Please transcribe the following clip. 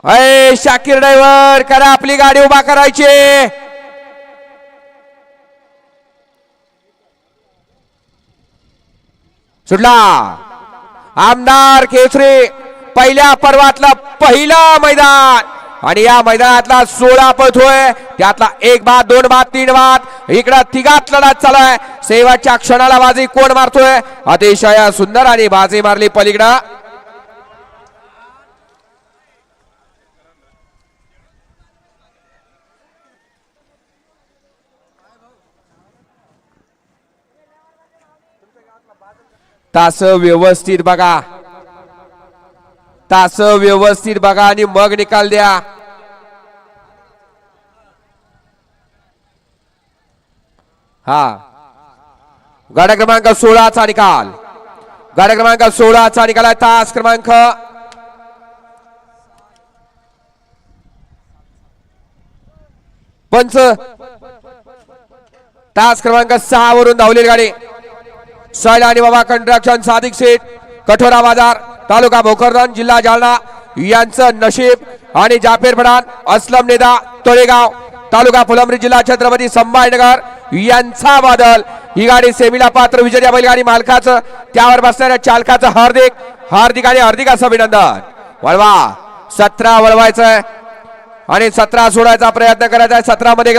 अय शाकीर ड्रायव्हर करा आपली गाडी उभा करायची। सुटला आमदार केसरी पहिल्या पर्वातला पहिला मैदान आणि या मैदानातला 16 पळतोय त्यातला 1 बाद 2 बाद 3 बाद इकडे तिघात लढत चालू आहे। शेवटच्या क्षणाला बाजी कोण मारतोय अतिशय सुंदर आणि बाजी मारली पलीकडे। तास व्यवस्थित बघा तास व्यवस्थित बघा आणि मग निकाल द्या। हा गाडा क्रमांक 16 चा निकाल गाडा क्रमांक 16 चा निकाल आहे। तास क्रमांक पंच तास क्रमांक 6 वरून धावलेली गाडी सैल आणि बाबा कंस्ट्रक्शन सादिक शेठ कठोरा बाजार तालुका भोकरदन जिल्हा जालना यांचं नशीब आणि जाफर पठाण असलम नेदा तळेगाव तालुका फुलंब्री जिल्हा छत्रपती संभाजीनगर यांचा बादल। ही गाडी सेमीला पात्र विजय या बैलगाडी मालकाचं त्यावर बसणाऱ्या चालकाचं हार्दिक आणि हार्दिक असं अभिनंदन। वळवा 17 वळवायचंय आणि 17 सोडायचा प्रयत्न करायचा आहे। 17 मध्ये